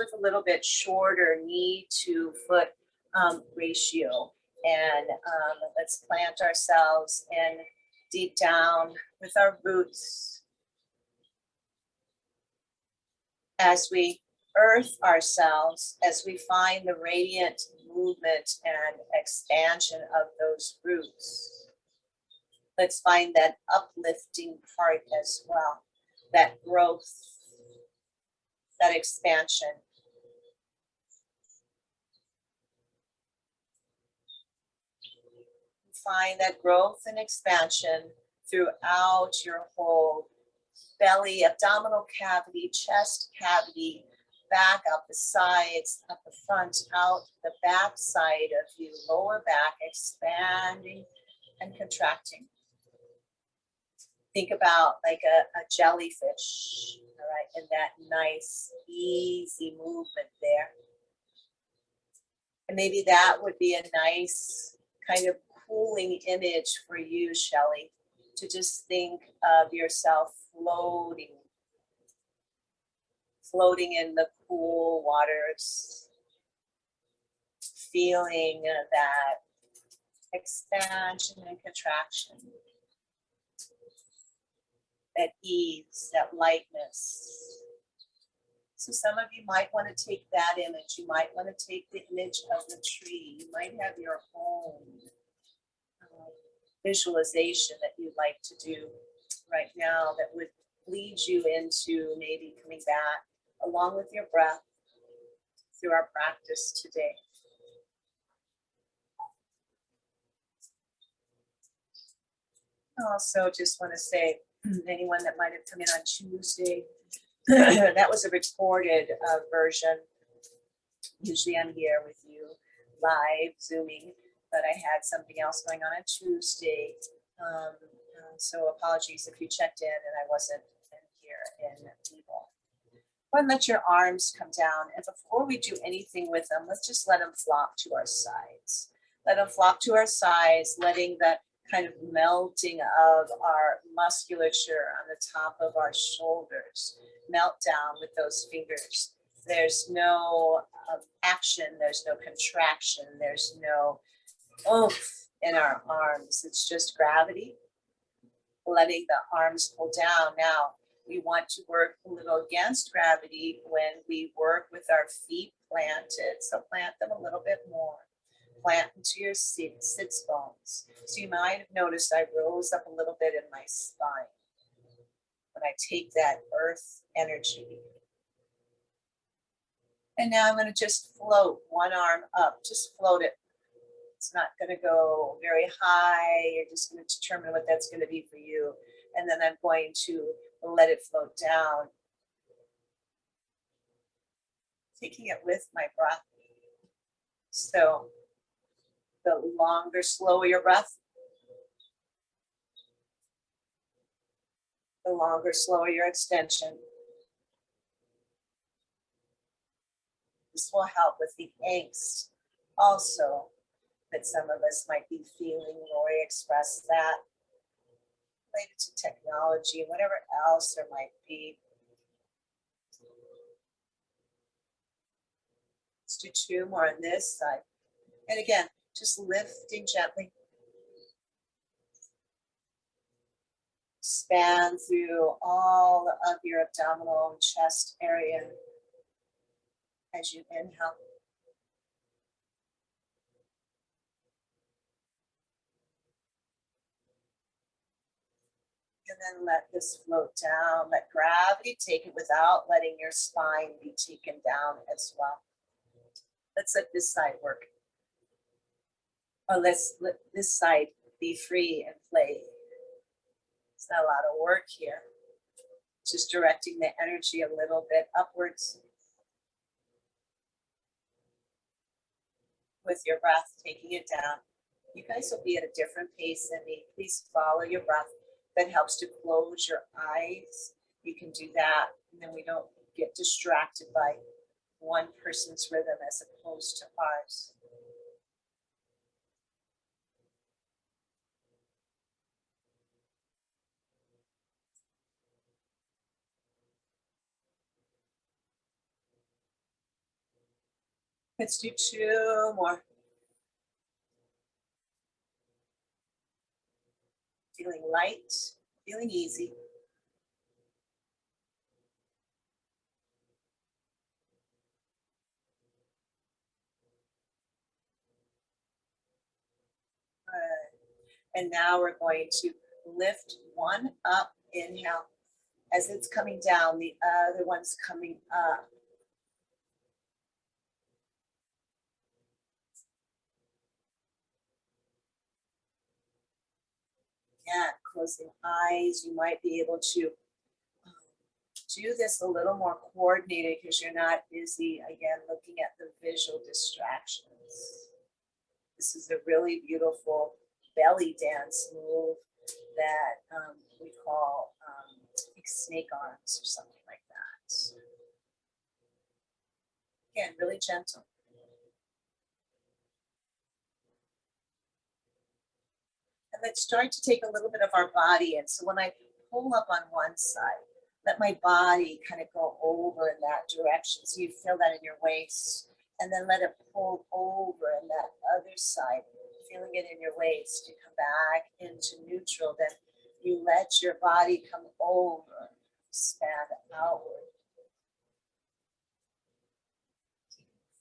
with a little bit shorter knee to foot ratio. And let's plant ourselves in deep down with our roots as we earth ourselves, as we find the radiant movement and expansion of those roots. Let's find that uplifting part as well, that growth, that expansion. Find that growth and expansion throughout your whole belly, abdominal cavity, chest cavity, back, up the sides, up the front, out the back side of you, lower back, expanding and contracting. Think about like a jellyfish, all right, and that nice, easy movement there. And maybe that would be a nice kind of cooling image for you, Shelley, to just think of yourself floating in the cool waters, feeling that expansion and contraction, that ease, that lightness. So some of you might want to take that image. You might want to take the image of the tree. You might have your own visualization that you'd like to do right now that would lead you into maybe coming back along with your breath through our practice today. Also, just want to say, anyone that might have come in on Tuesday, that was a recorded version. Usually I'm here with you live Zooming, but I had something else going on Tuesday. So apologies if you checked in and I wasn't in here in Evil. Go ahead and let your arms come down. And before we do anything with them, let's just let them flop to our sides. Let them flop to our sides, letting that kind of melting of our musculature on the top of our shoulders melt down with those fingers. There's no action, there's no contraction, there's no oomph in our arms. It's just gravity, letting the arms pull down. Now, we want to work a little against gravity when we work with our feet planted. So plant them a little bit more. Plant into your sits bones. So you might have noticed I rose up a little bit in my spine when I take that earth energy. And now I'm going to just float one arm up, just float it. It's not going to go very high. You're just going to determine what that's going to be for you. And then I'm going to let it float down. Taking it with my breath. So the longer, slower your breath, the longer, slower your extension. This will help with the angst also that some of us might be feeling. Lori expressed that related to technology and whatever else there might be. Let's do two more on this side. And again, just lifting gently. Span through all of your abdominal and chest area as you inhale. And then let this float down. Let gravity take it without letting your spine be taken down as well. Let's let this side work. Or let's let this side be free and play. It's not a lot of work here. Just directing the energy a little bit upwards. With your breath, taking it down. You guys will be at a different pace than me. Please follow your breath. That helps to close your eyes. You can do that, and then we don't get distracted by one person's rhythm as opposed to ours. Let's do 2 more. Feeling light, feeling easy. And now we're going to lift one up, inhale. As it's coming down, the other one's coming up. Yeah, closing eyes, you might be able to do this a little more coordinated because you're not busy, again, looking at the visual distractions. This is a really beautiful belly dance move that we call snake arms or something like that. Again, really gentle. And let's start to take a little bit of our body in. So when I pull up on one side, let my body kind of go over in that direction. So you feel that in your waist. And then let it pull over in that other side, feeling it in your waist. You come back into neutral. Then you let your body come over, expand outward.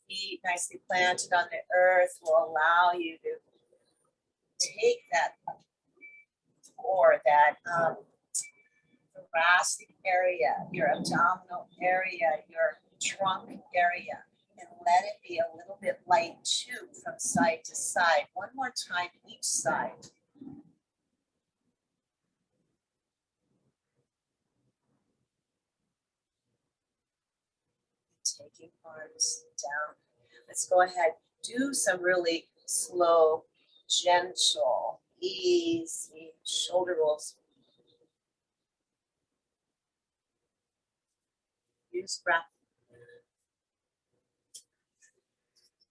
Feet nicely planted on the earth will allow you to take that or that thoracic area, your abdominal area, your trunk area, and let it be a little bit light too from side to side. One more time each side. Taking arms down. Let's go ahead. Do some really slow, gentle, easy shoulder rolls. Use breath.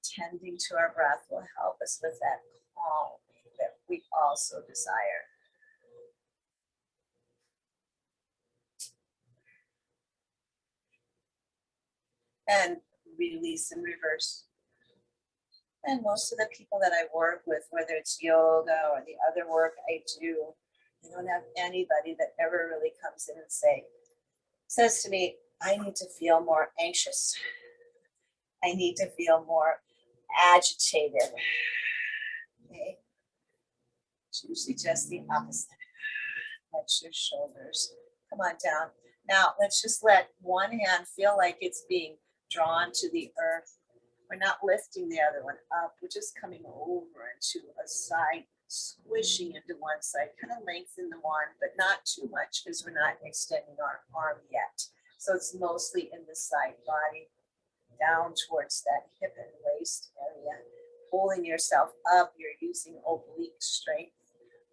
Tending to our breath will help us with that calm that we also desire. And release and reverse. And most of the people that I work with, whether it's yoga or the other work I do, I don't have anybody that ever really comes in and says to me, I need to feel more anxious. I need to feel more agitated. Okay. It's usually just the opposite. Let your shoulders come on down. Now let's just let one hand feel like it's being drawn to the earth. We're not lifting the other one up. We're just coming over into a side, squishing into one side, kind of lengthen the one, but not too much because we're not extending our arm yet. So it's mostly in the side body, down towards that hip and waist area. Pulling yourself up, you're using oblique strength.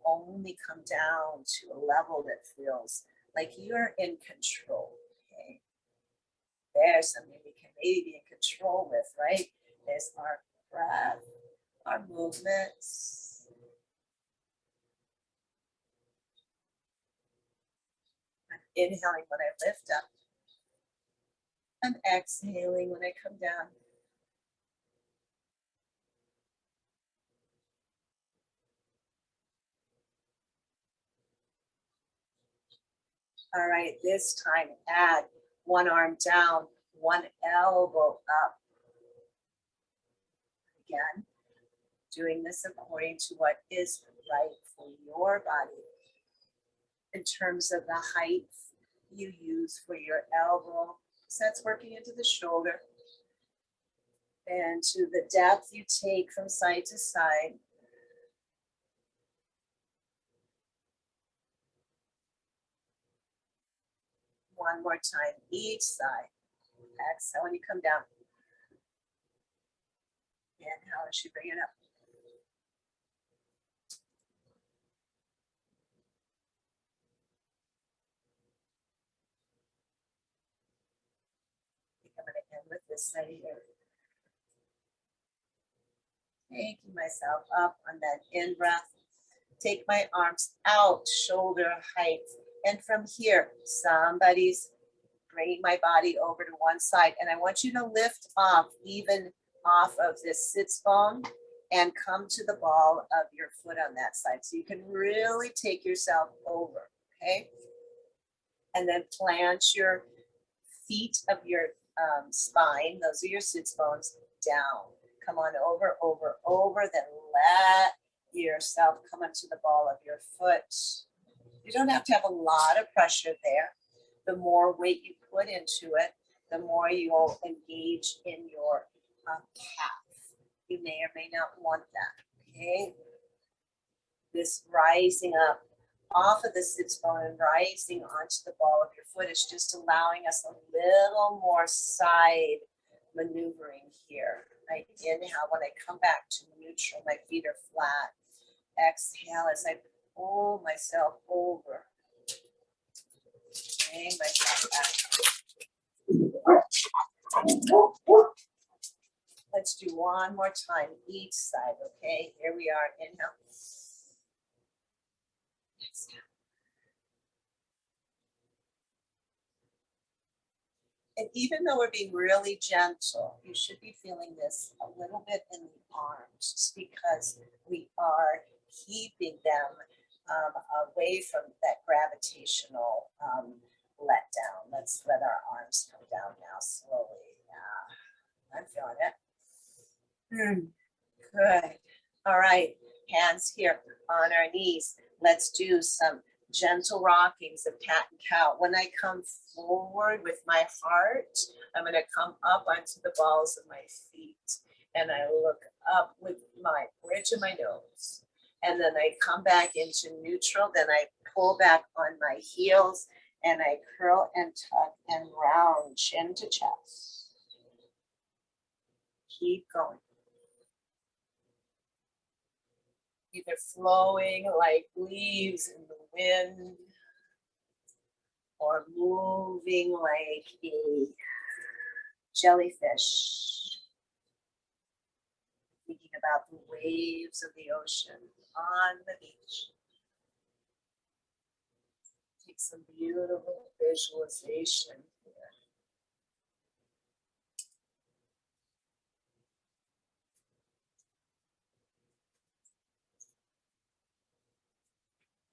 Only come down to a level that feels like you're in control. Okay, there's something we can maybe be in control with, right? There's our breath, our movements. I'm inhaling when I lift up. I'm exhaling when I come down. All right, this time add one arm down, one elbow up. Again, doing this according to what is right for your body. In terms of the height you use for your elbow, so that's working into the shoulder. And to the depth you take from side to side. One more time, each side. Exhale when you come down. Inhale as you bring it up. I'm going to end with this side here. Taking myself up on that in breath. Take my arms out, shoulder height. And from here, somebody's bringing my body over to one side. And I want you to lift off even off of this sits bone and come to the ball of your foot on that side. So you can really take yourself over, okay? And then plant your feet of your spine, those are your sits bones, down. Come on over, over, over, then let yourself come into the ball of your foot. You don't have to have a lot of pressure there. The more weight you put into it, the more you'll engage in your calf. You may or may not want that, okay? This rising up off of the sits bone and rising onto the ball of your foot is just allowing us a little more side maneuvering here. I inhale, when I come back to neutral, my feet are flat. Exhale as I pull myself over. Bring myself back. Let's do one more time, each side, okay? Here we are, inhale. Exhale. And even though we're being really gentle, you should be feeling this a little bit in the arms, just because we are keeping them away from that gravitational letdown. Let's let our arms come down now slowly. Yeah, I'm feeling it. Good. All right, hands here on our knees. Let's do some gentle rockings of cat and cow. When I come forward with my heart, I'm going to come up onto the balls of my feet, and I look up with my bridge of my nose, and then I come back into neutral. Then I pull back on my heels, and I curl and tuck and round chin to chest. Keep going. Either flowing like leaves in the wind, or moving like a jellyfish. Thinking about the waves of the ocean on the beach. Take some beautiful visualization here.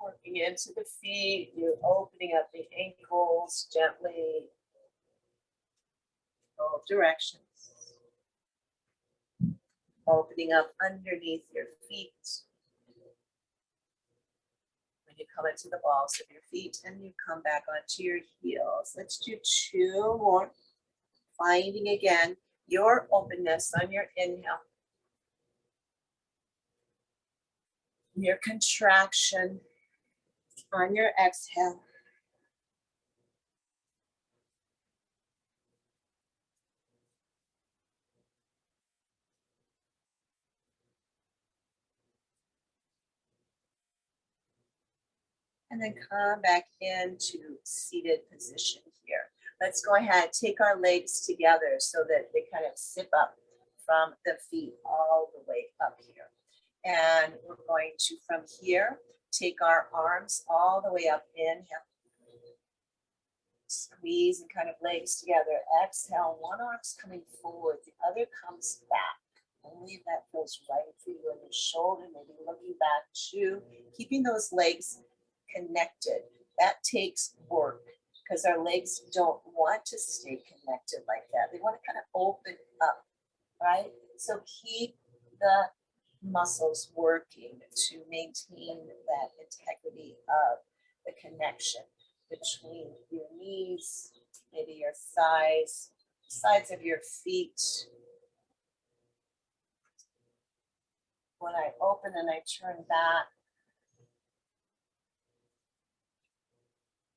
Working into the feet, you're opening up the ankles gently, both directions. Opening up underneath your feet. When you come into the balls of your feet and you come back onto your heels. Let's do 2 more. Finding again your openness on your inhale. Your contraction on your exhale. And then come back into seated position here. Let's go ahead, take our legs together so that they kind of zip up from the feet all the way up here. And we're going to, from here, take our arms all the way up, inhale. Squeeze and kind of legs together. Exhale, one arm's coming forward, the other comes back. Only that feels right for you on your shoulder, maybe looking back too. Keeping those legs connected. That takes work because our legs don't want to stay connected like that. They want to kind of open up, right? So keep the muscles working to maintain that integrity of the connection between your knees, maybe your thighs, sides of your feet. When I open and I turn back,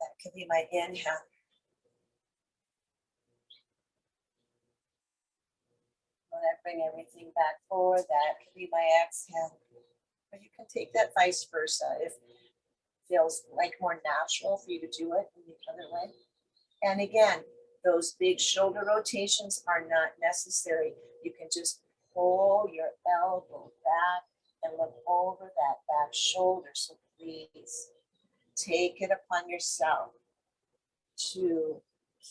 that could be my inhale. When I bring everything back forward, that could be my exhale. Or you can take that vice versa if it feels like more natural for you to do it in the other way. And again, those big shoulder rotations are not necessary. You can just pull your elbow back and look over that back shoulder. So please take it upon yourself to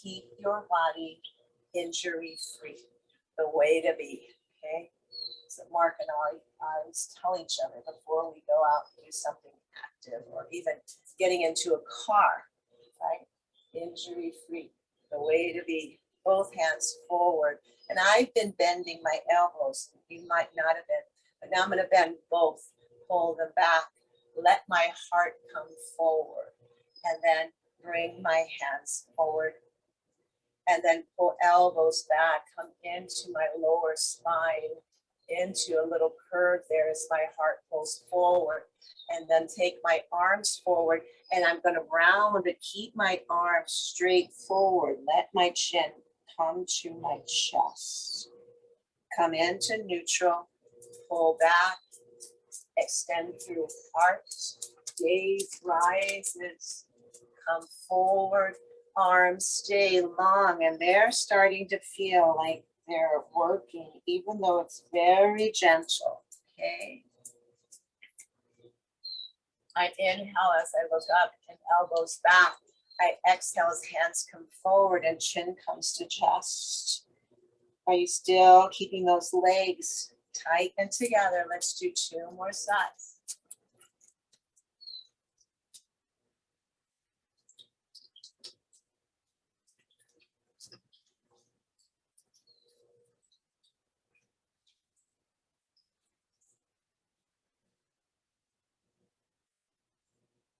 keep your body injury free. The way to be, Okay. So Mark and I always tell each other before we go out and do something active or even getting into a car, right? Injury free. The way to be both hands forward. And I've been bending my elbows. You might not have been, but now I'm going to bend both, pull them back, let my heart come forward, and then bring my hands forward. And then pull elbows back, come into my lower spine, into a little curve there as my heart pulls forward. And then take my arms forward, and I'm going to round it, keep my arms straight forward. Let my chin come to my chest. Come into neutral, pull back, extend through heart, gaze rises, come forward, arms stay long, and they're starting to feel like they're working, even though it's very gentle, okay? I inhale as I look up and elbows back. I exhale as hands come forward and chin comes to chest. Are you still keeping those legs tight and together? Let's do 2 more sides.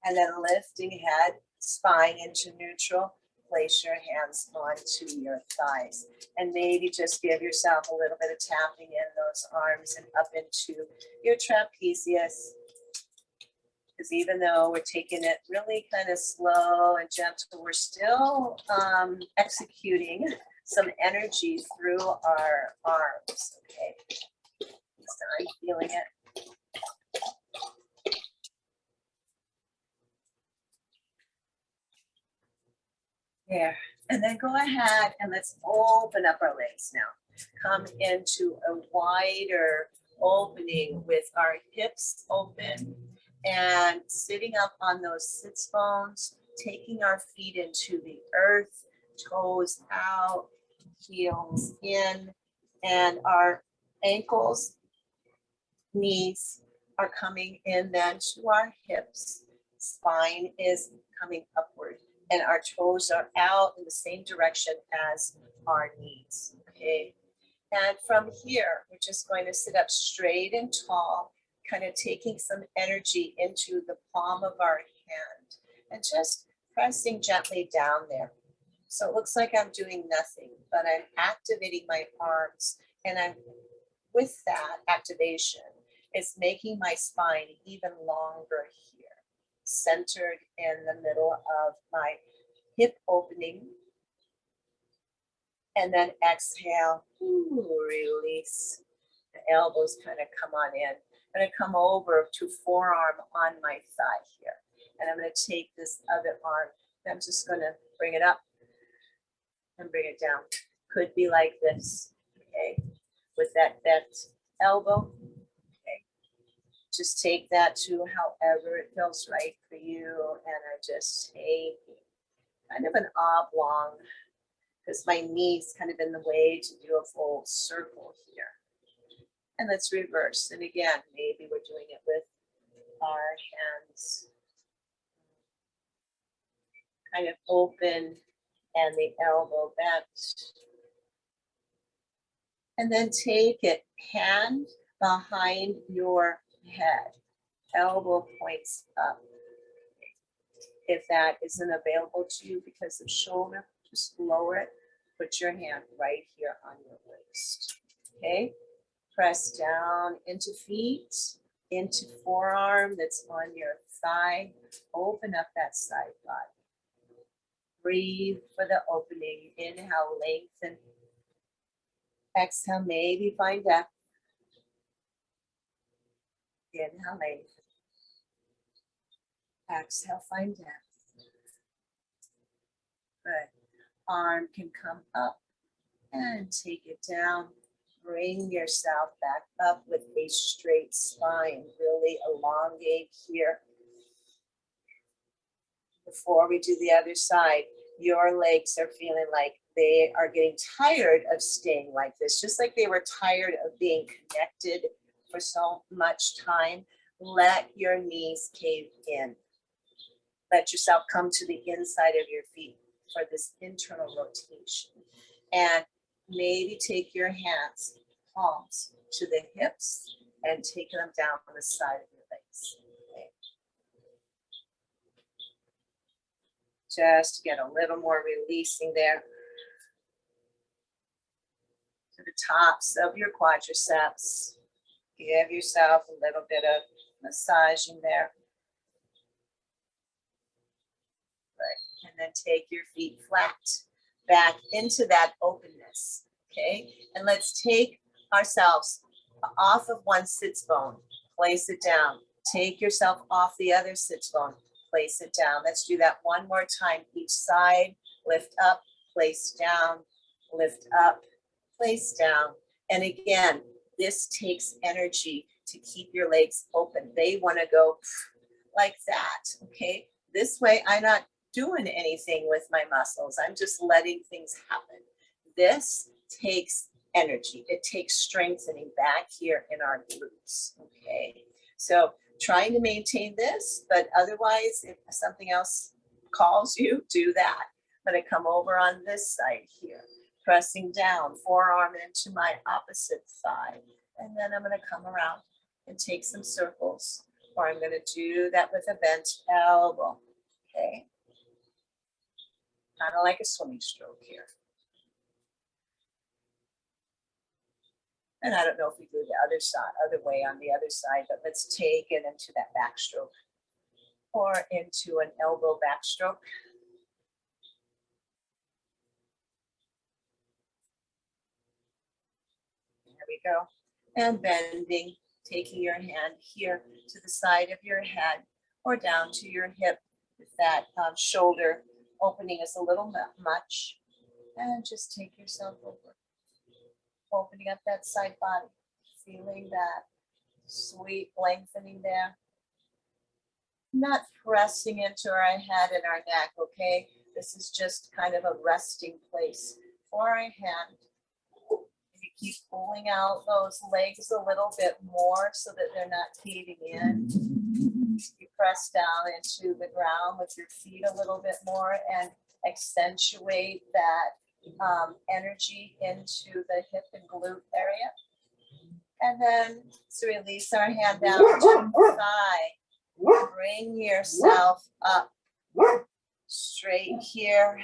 And then lifting head, spine into neutral. Place your hands onto your thighs. And maybe just give yourself a little bit of tapping in those arms and up into your trapezius. Because even though we're taking it really kind of slow and gentle, we're still executing some energy through our arms, okay? So I'm feeling it. There. And then go ahead and let's open up our legs now. Come into a wider opening with our hips open and sitting up on those sits bones, taking our feet into the earth, toes out, heels in, and our ankles, knees are coming in then to our hips. Spine is coming upward, and our toes are out in the same direction as our knees, okay? And from here, we're just going to sit up straight and tall, kind of taking some energy into the palm of our hand and just pressing gently down there. So it looks like I'm doing nothing, but I'm activating my arms, and I'm with that activation, it's making my spine even longer here, centered in the middle of my hip opening. And then exhale, release. The elbows kind of come on in. I'm going to come over to forearm on my thigh here. And I'm going to take this other arm, and I'm just going to bring it up and bring it down. Could be like this, okay? With that bent elbow, okay? Just take that to however it feels right for you. And I just take kind of an oblong, because my knee's kind of in the way to do a full circle here. And let's reverse. And again, maybe we're doing it with our hands kind of open and the elbow bent. And then take it, hand behind your head, elbow points up. If that isn't available to you because of shoulder, just lower it. Put your hand right here on your waist, okay? Press down into feet, into forearm that's on your thigh. Open up that side body. Breathe for the opening. Inhale, lengthen. Exhale, maybe find depth. Inhale, lengthen. Exhale, find depth. Good. Arm can come up and take it down. Bring yourself back up with a straight spine. Really elongate here. Before we do the other side, your legs are feeling like they are getting tired of staying like this, just like they were tired of being connected for so much time. Let your knees cave in. Let yourself come to the inside of your feet for this internal rotation. And maybe take your hands, palms to the hips and take them down the side of your legs. Okay. Just get a little more releasing there to the tops of your quadriceps. Give yourself a little bit of massaging there. Right. And then take your feet flat back into that openness. Okay. And let's take ourselves off of one sits bone, place it down. Take yourself off the other sits bone, place it down. Let's do that one more time. Each side, lift up, place down, lift up, place down. And again, this takes energy to keep your legs open. They want to go like that, okay? This way, I'm not doing anything with my muscles. I'm just letting things happen. This takes energy. It takes strengthening back here in our glutes, okay? So trying to maintain this, but otherwise, if something else calls you, do that. I'm going to come over on this side here, pressing down, forearm into my opposite thigh. And then I'm going to come around and take some circles, or I'm going to do that with a bent elbow, okay? Kind of like a swimming stroke here. And I don't know if we do the other side, other way on the other side, but let's take it into that backstroke or into an elbow backstroke. There we go. And bending, taking your hand here to the side of your head or down to your hip if that shoulder opening is a little much. And just take yourself over. Opening up that side body, feeling that sweet lengthening there. Not pressing into our head and our neck, okay? This is just kind of a resting place for our hand. You keep pulling out those legs a little bit more so that they're not caving in. You press down into the ground with your feet a little bit more and accentuate that energy into the hip and glute area. And then to release our hand down to the thigh. Bring yourself up straight here.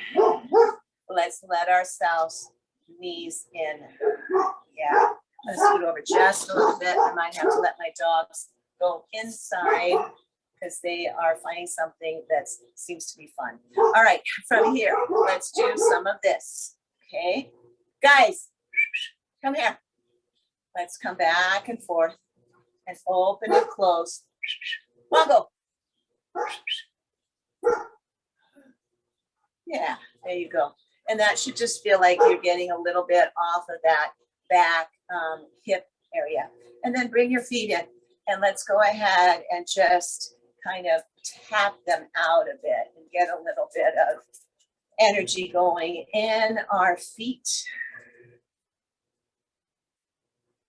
Let's let ourselves knees in. Yeah. Let's scoot over just a little bit. I might have to let my dogs go inside because they are finding something that seems to be fun. All right, from here, let's do some of this, okay? Guys, come here. Let's come back and forth and open and close. Come on, go. Yeah, there you go. And that should just feel like you're getting a little bit off of that back hip area. And then bring your feet in and let's go ahead and just kind of tap them out a bit and get a little bit of energy going in our feet.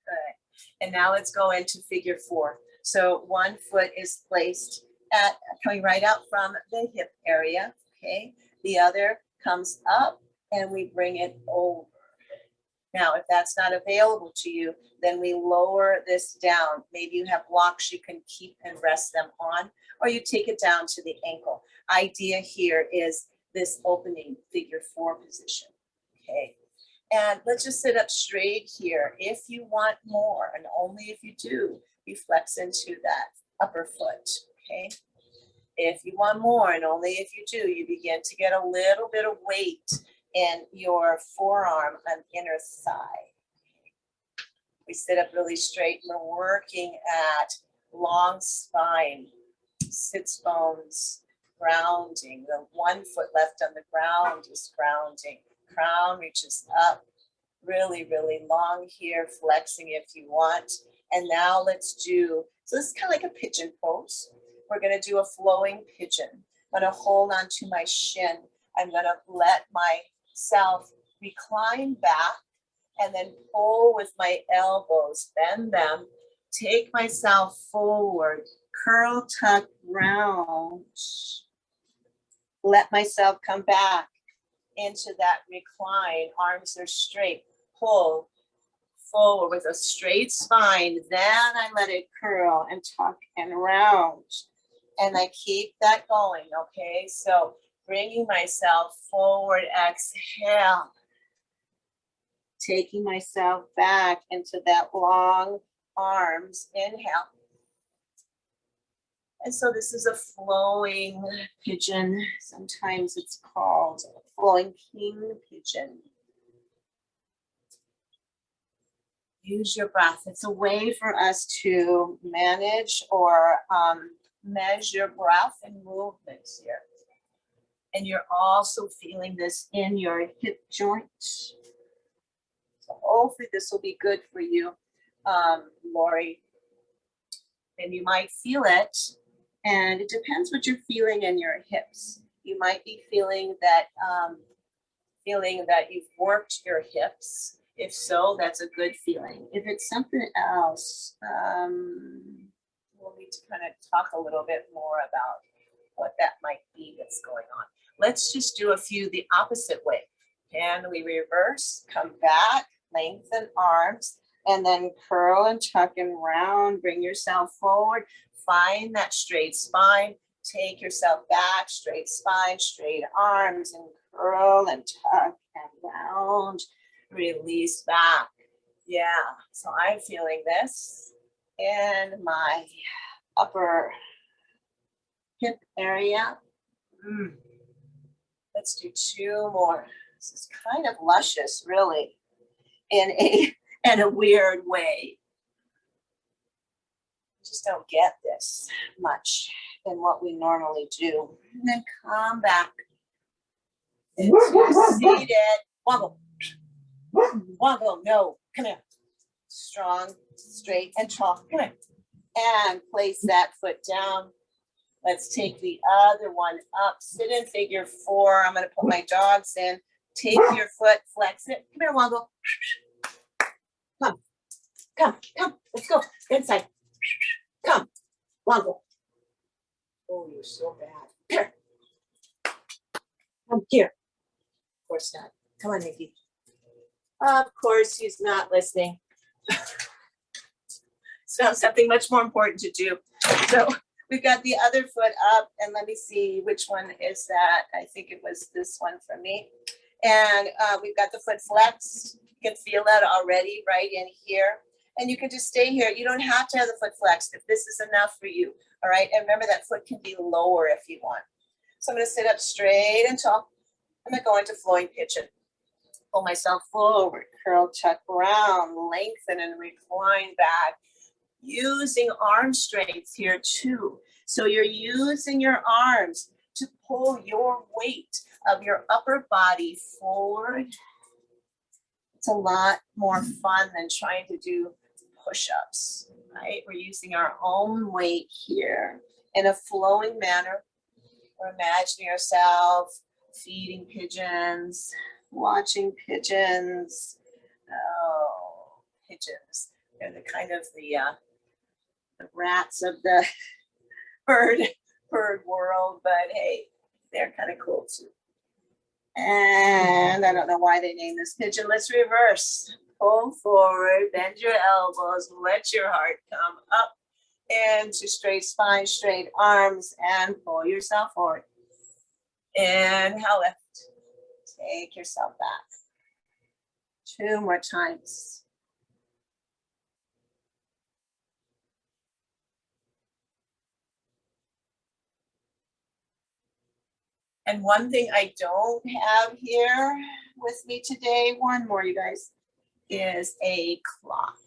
Good. And now let's go into figure four. So one foot is placed at coming right out from the hip area, okay? The other comes up and we bring it over. Now, if that's not available to you, then we lower this down. Maybe you have blocks you can keep and rest them on, or you take it down to the ankle. Idea here is this opening figure four position, okay? And let's just sit up straight here. If you want more, and only if you do, you flex into that upper foot, okay? If you want more, and only if you do, you begin to get a little bit of weight in your forearm and inner thigh. We sit up really straight. We're working at long spine, sits bones, grounding. The 1 foot left on the ground is grounding. Crown reaches up, really, really long here, flexing if you want. And now let's do, so this is kind of like a pigeon pose. We're going to do a flowing pigeon. I'm going to hold on to my shin. I'm going to let myself recline back, and then pull with my elbows, bend them, take myself forward, curl, tuck, round. Let myself come back into that recline. Arms are straight, pull forward with a straight spine. Then I let it curl and tuck and round. And I keep that going, okay? So bringing myself forward, exhale. Taking myself back into that long arms, inhale. And so this is a flowing pigeon. Sometimes it's called a flowing king pigeon. Use your breath. It's a way for us to manage or measure breath and movements here. And you're also feeling this in your hip joint. So hopefully this will be good for you, Lori. And you might feel it. And it depends what you're feeling in your hips. You might be feeling that you've worked your hips. If so, that's a good feeling. If it's something else, we'll need to kind of talk a little bit more about what that might be that's going on. Let's just do a few the opposite way. Can we reverse, come back, lengthen arms, and then curl and tuck and round. Bring yourself forward. Find that straight spine. Take yourself back, straight spine, straight arms, and curl and tuck and round. Release back. Yeah, so I'm feeling this in my upper hip area. Let's do 2 more. This is kind of luscious, really, in a weird way. Just don't get this much in what we normally do. And then come back into seated. Wobble. Wobble. No. Come here. Strong, straight, and tall. Come here. And place that foot down. Let's take the other one up. Sit in figure 4. I'm going to put my dogs in. Take your foot, flex it. Come here, Wobble. Come. Come. Come. Let's go. Inside. Come, Wobble. Oh, you're so bad. Here. Come here. Of course not. Come on, Nikki. Of course, he's not listening. So something much more important to do. So we've got the other foot up, and let me see which one is that. I think it was this one for me. And we've got the foot flexed. You can feel that already right in here. And you can just stay here. You don't have to have the foot flexed if this is enough for you. All right. And remember that foot can be lower if you want. So I'm going to sit up straight and tall. I'm going to go into flowing pigeon. Pull myself forward, curl, tuck, round, lengthen and recline back. Using arm strength here too. So you're using your arms to pull your weight of your upper body forward. It's a lot more fun than trying to do push-ups, right? We're using our own weight here in a flowing manner. We're imagining ourselves feeding pigeons, watching pigeons. Oh, pigeons. They're the kind of the rats of the bird world, but hey, they're kind of cool too. And I don't know why they named this pigeon. Let's reverse. Pull forward, bend your elbows, let your heart come up into straight spine, straight arms, and pull yourself forward. Inhale, lift. Take yourself back. 2 more times. And one thing I don't have here with me today, one more, you guys, is a clock.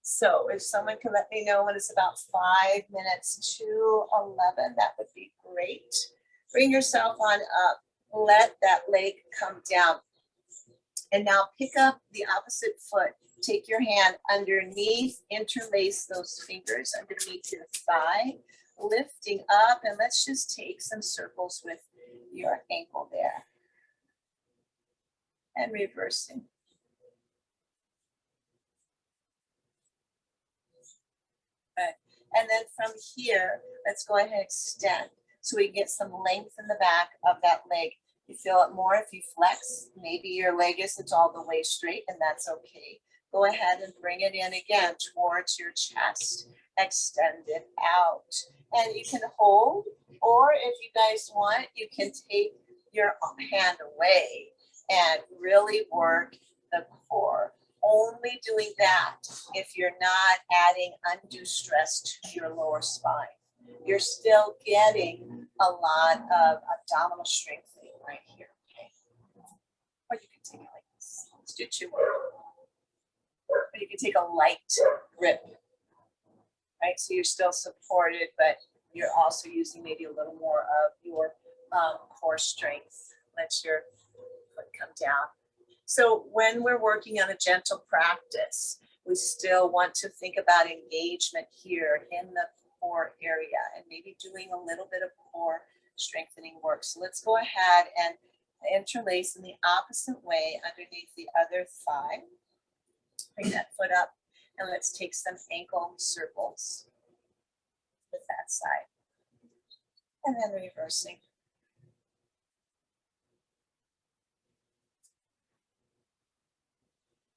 So if someone can let me know when it's about 5 minutes to 11, that would be great. Bring yourself on up. Let that leg come down. And now pick up the opposite foot. Take your hand underneath, interlace those fingers underneath your thigh, lifting up, and let's just take some circles with your ankle there. and reversing. Good. And then from here, let's go ahead and extend so we get some length in the back of that leg. You feel it more if you flex. Maybe your leg isn't all the way straight, and that's okay. Go ahead and bring it in again towards your chest. Extend it out. And you can hold, or if you guys want, you can take your hand away and really work the core. Only doing that if you're not adding undue stress to your lower spine. You're still getting a lot of abdominal strengthening right here. Okay. Or you can take it like this. Let's do 2 more. Or you can take a light grip. Right, so you're still supported, but you're also using maybe a little more of your core strength. Let your foot come down. So when we're working on a gentle practice, we still want to think about engagement here in the core area and maybe doing a little bit of core strengthening work. So let's go ahead and interlace in the opposite way underneath the other thigh. Bring that foot up and let's take some ankle circles with that side. And then reversing.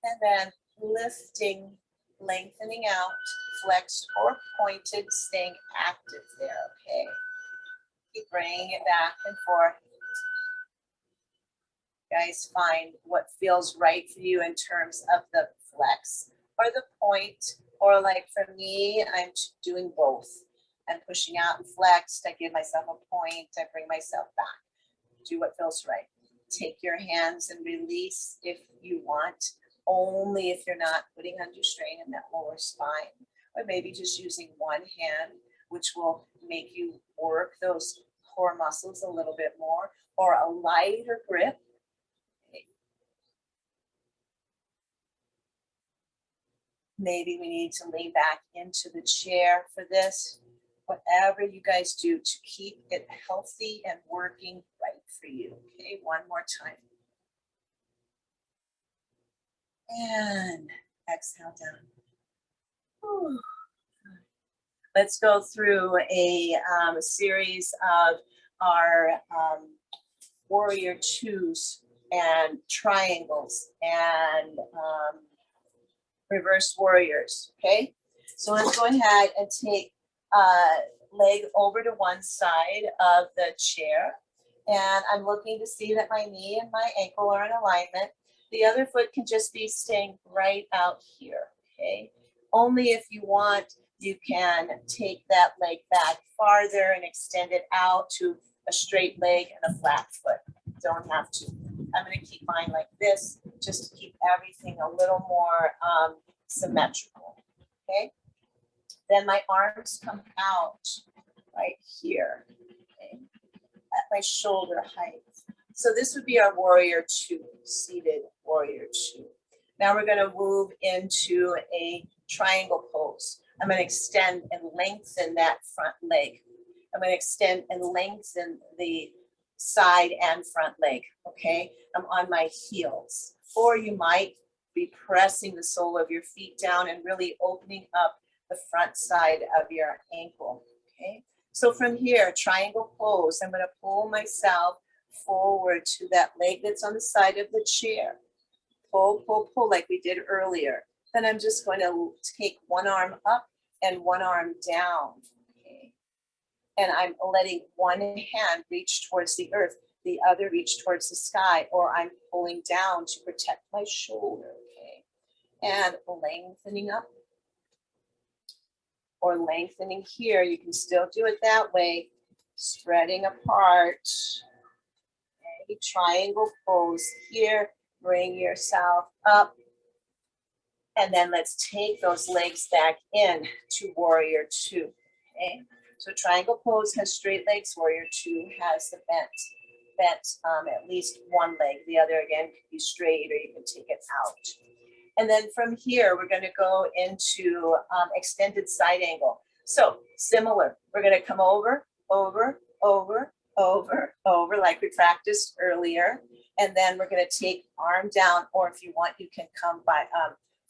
And then lifting, lengthening out, flexed or pointed, staying active there, okay? Keep bringing it back and forth. Guys, find what feels right for you in terms of the flex or the point, or like for me, I'm doing both. I'm pushing out and flexed, I give myself a point, I bring myself back. Do what feels right. Take your hands and release if you want, only if you're not putting undue strain in that lower spine, or maybe just using one hand, which will make you work those core muscles a little bit more, or a lighter grip. Maybe we need to lean back into the chair for this. Whatever you guys do to keep it healthy and working right for you. Okay, one more time. And exhale down. Whew. Let's go through a series of our warrior twos and triangles and reverse warriors, okay? So let's go ahead and take leg over to one side of the chair. And I'm looking to see that my knee and my ankle are in alignment. The other foot can just be staying right out here, okay? Only if you want, you can take that leg back farther and extend it out to a straight leg and a flat foot. Don't have to. I'm gonna keep mine like this, just to keep everything a little more symmetrical, okay? Then my arms come out right here, okay, at my shoulder height. So this would be our warrior two, seated warrior two. Now we're gonna move into a triangle pose. I'm gonna extend and lengthen that front leg. I'm gonna extend and lengthen the side and front leg, okay? I'm on my heels. Or you might be pressing the sole of your feet down and really opening up the front side of your ankle, okay? So from here, triangle pose, I'm gonna pull myself forward to that leg that's on the side of the chair. Pull, pull, pull like we did earlier. Then I'm just going to take one arm up and one arm down, okay? And I'm letting one hand reach towards the earth, the other reach towards the sky, or I'm pulling down to protect my shoulder, okay? And lengthening up or lengthening here. You can still do it that way, spreading apart. Okay, triangle pose here, bring yourself up. And then let's take those legs back in to warrior two, okay? So triangle pose has straight legs, warrior two has the bent at least one leg. The other again can be straight, or you can take it out. And then from here, we're gonna go into extended side angle. So similar, we're gonna come over, over, over, over, over, like we practiced earlier. And then we're gonna take arm down, or if you want, you can come by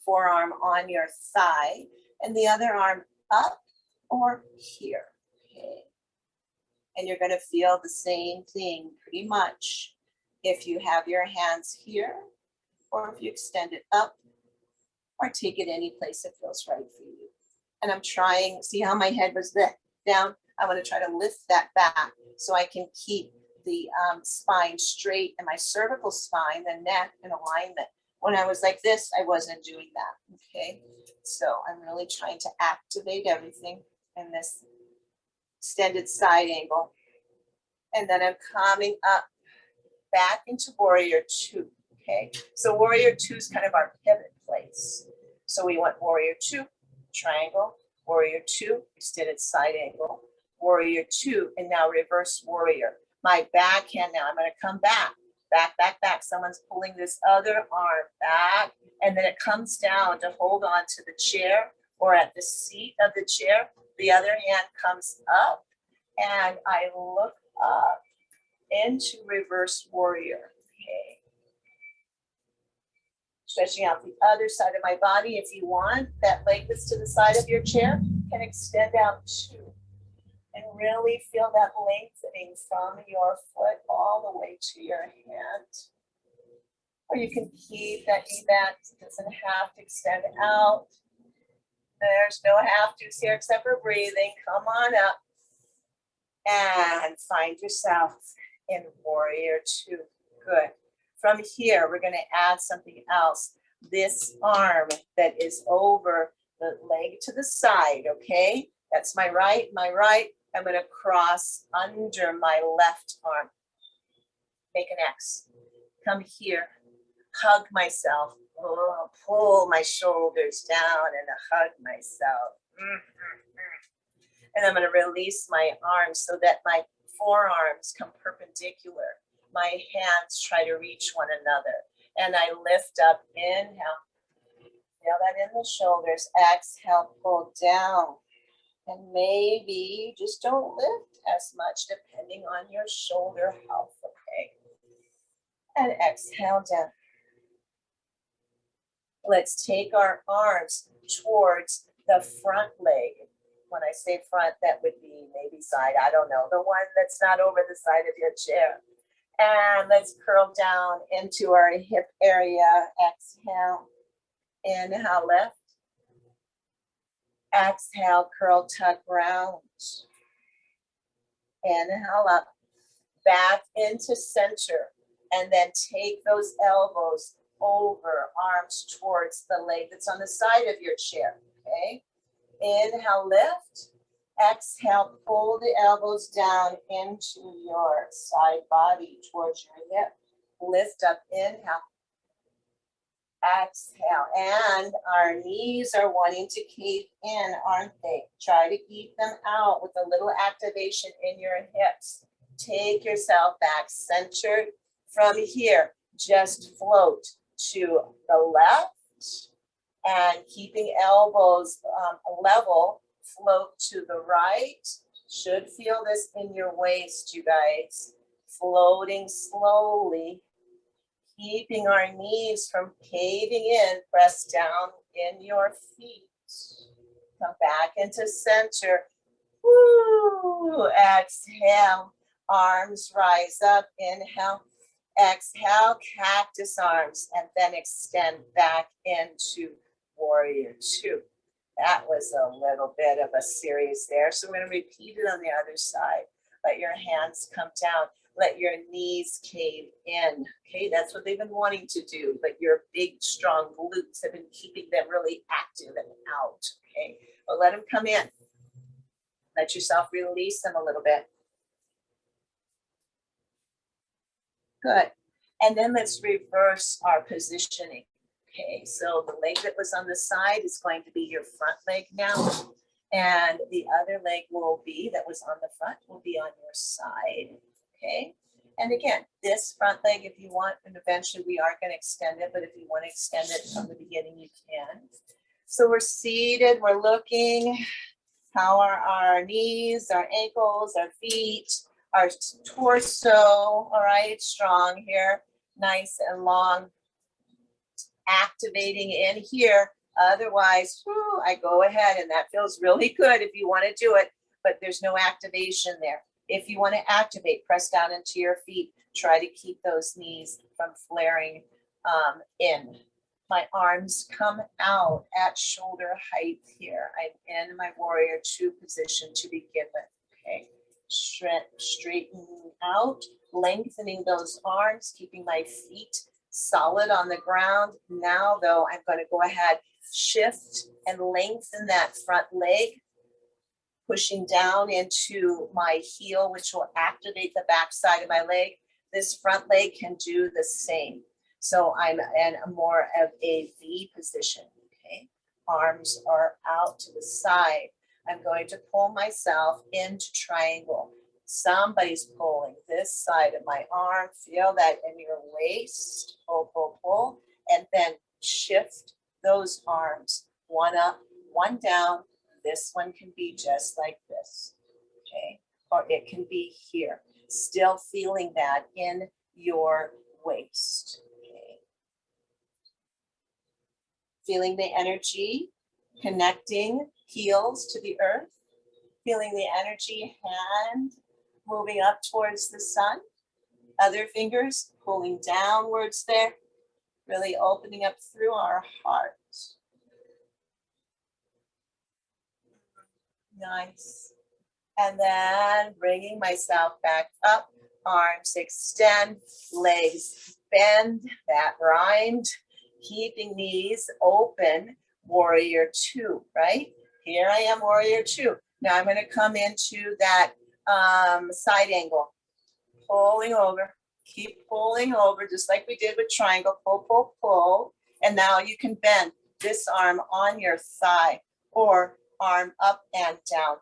forearm on your thigh and the other arm up or here, okay? And you're gonna feel the same thing pretty much if you have your hands here, or if you extend it up, or take it any place that feels right for you. And I'm trying, see how my head was down? I'm gonna try to lift that back so I can keep the spine straight and my cervical spine, the neck in alignment. When I was like this, I wasn't doing that, okay? So I'm really trying to activate everything in this extended side angle. And then I'm coming up back into warrior two, okay? So warrior two is kind of our pivot place. So we want warrior two, triangle, warrior two, extended side angle, warrior two, and now reverse warrior. My backhand now, I'm gonna come back, back. Someone's pulling this other arm back, and then it comes down to hold on to the chair or at the seat of the chair. The other hand comes up, and I look up into reverse warrior, okay? Stretching out the other side of my body. If you want, that leg that's to the side of your chair can extend out too. And really feel that lengthening from your foot all the way to your hand. Or you can keep that knee back. It doesn't have to extend out. There's no have to's here except for breathing. Come on up. And find yourself in warrior two. Good. From here, we're going to add something else. This arm that is over the leg to the side, okay? That's my right. I'm going to cross under my left arm. Make an X. Come here. Hug myself. Oh, pull my shoulders down and hug myself. And I'm going to release my arms so that my forearms come perpendicular. My hands try to reach one another. And I lift up, inhale. Feel that in the shoulders. Exhale, pull down. And maybe just don't lift as much depending on your shoulder health, okay? And exhale down. Let's take our arms towards the front leg. When I say front, that would be maybe side, I don't know, the one that's not over the side of your chair. And let's curl down into our hip area. Exhale, inhale, lift. Exhale, curl, tuck, round. Inhale up, back into center. And then take those elbows over, arms towards the leg that's on the side of your chair, okay? Inhale, lift. Exhale, pull the elbows down into your side body towards your hip. Lift up, inhale. Exhale, and our knees are wanting to cave in, aren't they? Try to keep them out with a little activation in your hips. Take yourself back, centered. From here, just float to the left and keeping elbows level, float to the right. Should feel this in your waist, you guys. Floating slowly. Keeping our knees from caving in, press down in your feet. Come back into center. Woo! Exhale, arms rise up, inhale. Exhale, cactus arms, and then extend back into warrior two. That was a little bit of a series there. So we're going to repeat it on the other side. Let your hands come down. Let your knees cave in. Okay, that's what they've been wanting to do, but your big, strong glutes have been keeping them really active and out. Okay, but let them come in. Let yourself release them a little bit. Good. And then let's reverse our positioning. Okay, so the leg that was on the side is going to be your front leg now. And the other leg will be, that was on the front, will be on your side. Okay, and again, this front leg, if you want, and eventually we are going to extend it, but if you want to extend it from the beginning, you can. So we're seated, we're looking. How are our knees, our ankles, our feet, our torso? All right, strong here. nice and long, activating in here. Otherwise, whew, I go ahead, and that feels really good if you want to do it, but there's no activation there. If you want to activate, press down into your feet. Try to keep those knees from flaring in. My arms come out at shoulder height here. I'm in my warrior two position to begin with. Okay, straightening out, lengthening those arms, keeping my feet solid on the ground. Now though, I'm going to go ahead, shift and lengthen that front leg, pushing down into my heel, which will activate the back side of my leg. This front leg can do the same. So I'm in a more of a V position, okay? Arms are out to the side. I'm going to pull myself into triangle. Somebody's pulling this side of my arm. Feel that in your waist. Pull, pull, pull. And then shift those arms. One up, one down. This one can be just like this, okay? Or it can be here. Still feeling that in your waist, okay? Feeling the energy, connecting heels to the earth. Feeling the energy, hand moving up towards the sun. Other fingers pulling downwards there. Really opening up through our heart. Nice. And then bringing myself back up, arms extend, legs bend, that rhymed, keeping knees open, warrior two, right? Here I am, warrior two. Now I'm going to come into that side angle, pulling over, keep pulling over, just like we did with triangle, pull, pull, pull. And now you can bend this arm on your thigh or arm up and down.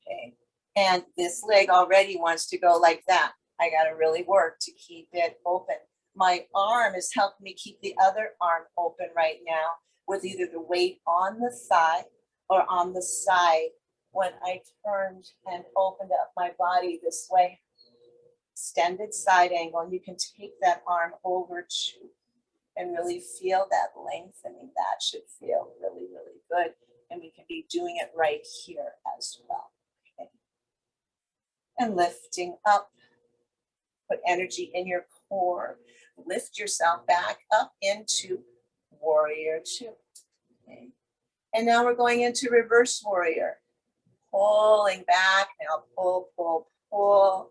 Okay, and this leg already wants to go like that. I got to really work to keep it open. My arm is helping me keep the other arm open right now with either the weight on the thigh or on the side when I turned and opened up my body this way. Extended side angle, and you can take that arm over to and really feel that lengthening. That should feel really, really good. And we can be doing it right here as well. Okay. And lifting up, put energy in your core. Lift yourself back up into warrior two. Okay. And now we're going into reverse warrior. Pulling back, now pull, pull, pull.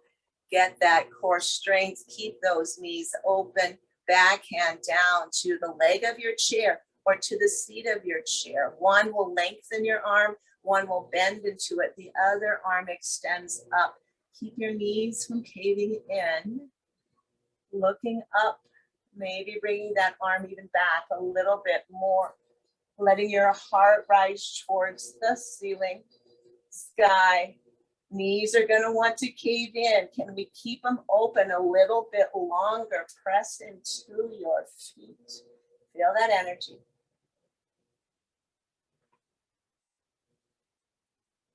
Get that core strength, keep those knees open. Backhand down to the leg of your chair or to the seat of your chair. One will lengthen your arm, one will bend into it. The other arm extends up. Keep your knees from caving in. Looking up, maybe bringing that arm even back a little bit more. Letting your heart rise towards the ceiling, sky. Knees are going to want to cave in. Can we keep them open a little bit longer? Press into your feet. Feel that energy.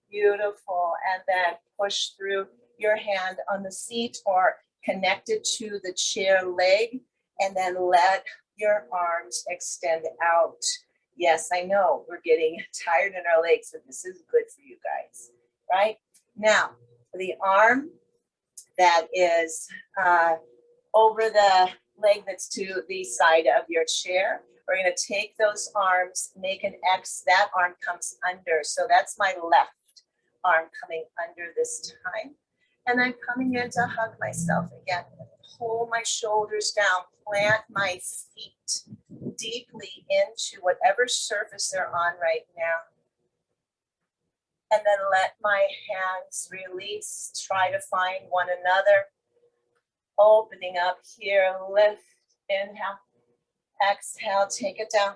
Beautiful. And then push through your hand on the seat or connect it to the chair leg. And then let your arms extend out. Yes, I know we're getting tired in our legs, but this is good for you guys, right? Now, the arm that is over the leg that's to the side of your chair, we're going to take those arms, make an X. That arm comes under. So that's my left arm coming under this time. And I'm coming in to hug myself again. Pull my shoulders down, plant my feet deeply into whatever surface they're on right now. And then let my hands release, try to find one another. Opening up here, lift, inhale, exhale, take it down.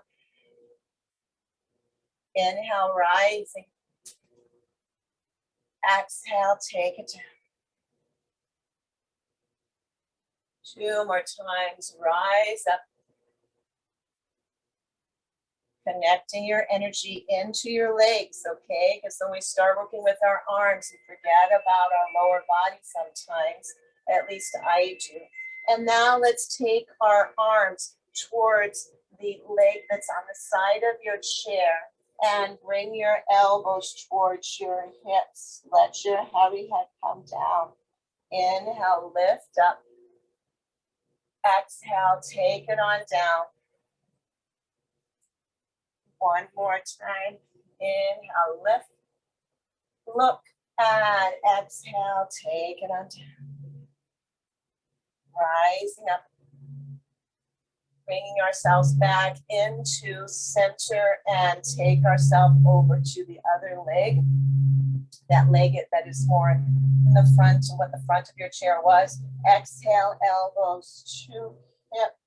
Inhale, rising. Exhale, take it down. 2 more times, rise up. Connecting your energy into your legs, okay? Because when we start working with our arms, we forget about our lower body sometimes. At least I do. And now let's take our arms towards the leg that's on the side of your chair and bring your elbows towards your hips. Let your heavy head come down. Inhale, lift up. Exhale, take it on down. One more time. Inhale, lift. Look, and exhale, take it on down. Rising up. Bringing ourselves back into center and take ourselves over to the other leg. That leg that is more in the front of what the front of your chair was. Exhale, elbows to hip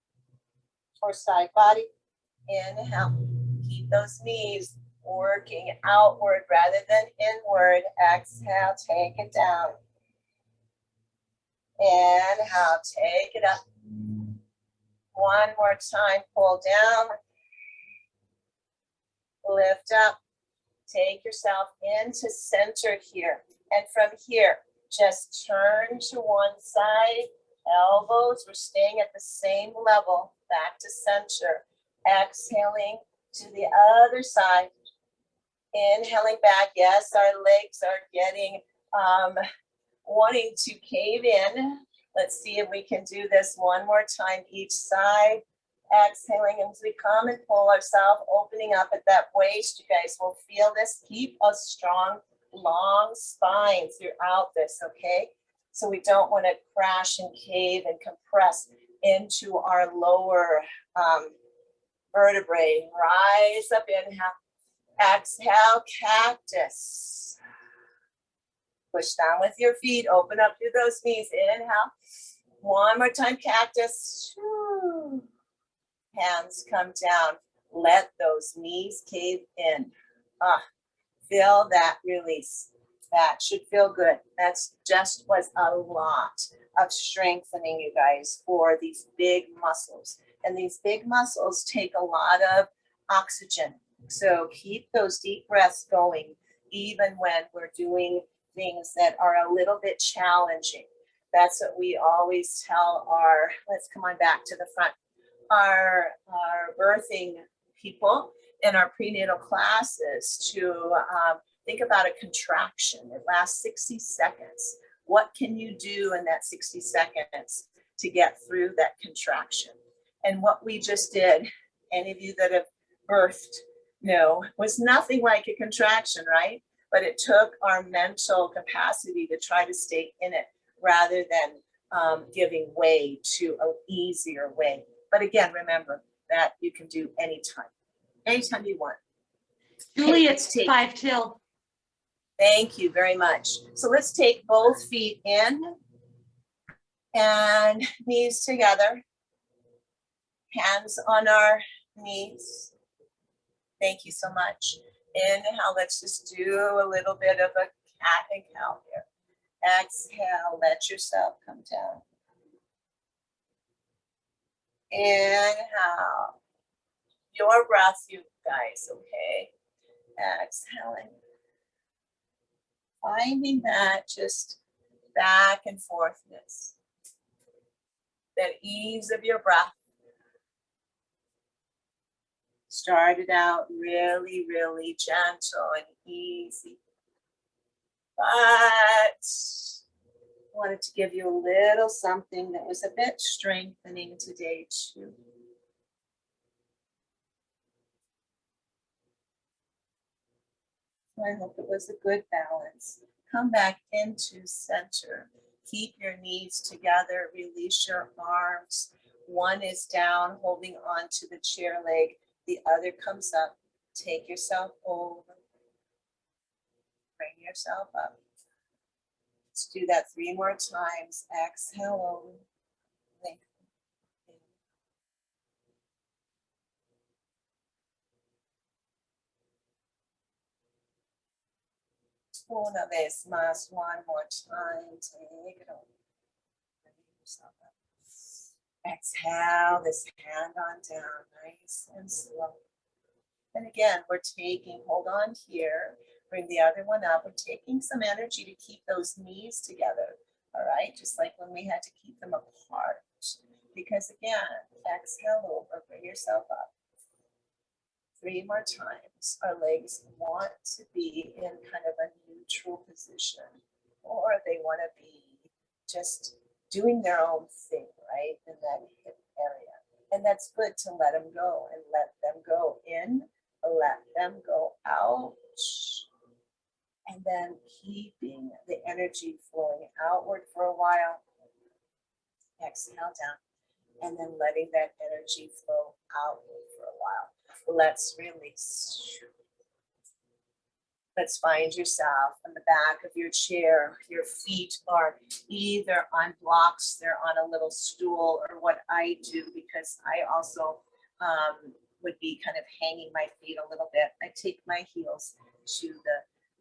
or side body. Inhale. Keep those knees working outward rather than inward. Exhale, take it down. Inhale, take it up. One more time, pull down. Lift up. Take yourself into center here. And from here, just turn to one side. Elbows, we're staying at the same level. Back to center. Exhaling to the other side. Inhaling back. Yes, our legs are getting wanting to cave in. Let's see if we can do this one more time each side. Exhaling as we come and pull ourselves, opening up at that waist. You guys will feel this. Keep a strong, long spine throughout this, okay? So we don't want to crash and cave and compress into our lower vertebrae. Rise up, inhale. Exhale, cactus. Push down with your feet. Open up through those knees. Inhale. One more time, cactus. Hands come down. Let those knees cave in. Feel that release. That should feel good. That's just was a lot of strengthening, you guys, for these big muscles. And these big muscles take a lot of oxygen. So keep those deep breaths going, even when we're doing things that are a little bit challenging. That's what we always tell our, let's come on back to the front, our birthing people in our prenatal classes to think about a contraction. It lasts 60 seconds. What can you do in that 60 seconds to get through that contraction? And what we just did, any of you that have birthed know, was nothing like a contraction, right? But it took our mental capacity to try to stay in it rather than giving way to an easier way. But again, remember that you can do anytime you want. Julie, it's 5 till. Thank you very much. So let's take both feet in and knees together. Hands on our knees. Thank you so much. Inhale, let's just do a little bit of a cat and cow here. Exhale, let yourself come down. Inhale. Your breath, you guys, okay? Exhaling. Finding that just back and forthness. That ease of your breath. Started out really, really gentle and easy. But wanted to give you a little something that was a bit strengthening today too. I hope it was a good balance. Come back into center. Keep your knees together. Release your arms. One is down, holding on to the chair leg. The other comes up. Take yourself over. Bring yourself up. Let's do that 3 more times. Exhale over. Lengthen. Una vez más, one more time. Take it over. Bring yourself up. Exhale this hand on down, nice and slow. And again, we're taking, hold on here, bring the other one up. We're taking some energy to keep those knees together, all right? Just like when we had to keep them apart. Because again, exhale over, bring yourself up. 3 more times. Our legs want to be in kind of a neutral position, or they want to be just doing their own thing, right? In that hip area. And that's good to let them go and let them go in, let them go out. And then keeping the energy flowing outward for a while. Exhale down. And then letting that energy flow outward for a while. Let's release. Let's find yourself on the back of your chair. Your feet are either on blocks, they're on a little stool, or what I do, because I also would be kind of hanging my feet a little bit. I take my heels to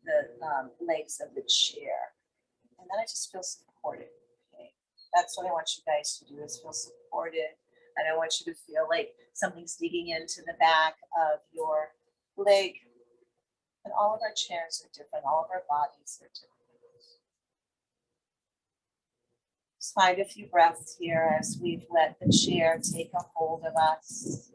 the legs of the chair, and then I just feel supported. Okay, that's what I want you guys to do, is feel supported. And I want you to feel like something's digging into the back of your leg. And all of our chairs are different. All of our bodies are different. Just find a few breaths here as we've let the chair take a hold of us.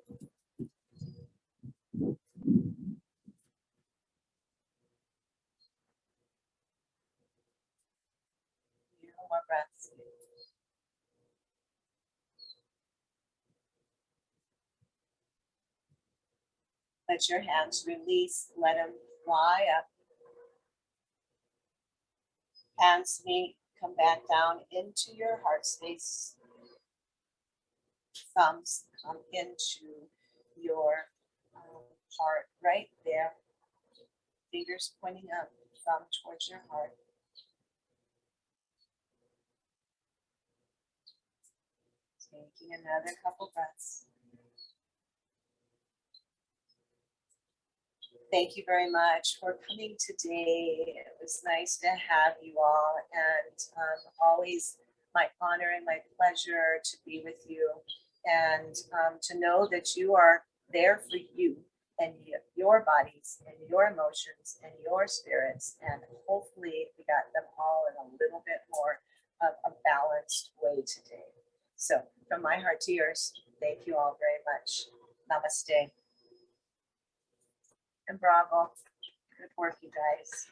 More breaths. Let your hands release. Let them fly up. Hands meet. Come back down into your heart space. Thumbs come into your heart right there. Fingers pointing up, thumb towards your heart. Taking another couple breaths. Thank you very much for coming today. It was nice to have you all, and always my honor and my pleasure to be with you, and to know that you are there for you and your bodies and your emotions and your spirits, and hopefully we got them all in a little bit more of a balanced way today. So from my heart to yours, thank you all very much. Namaste. And bravo. Good work, you guys.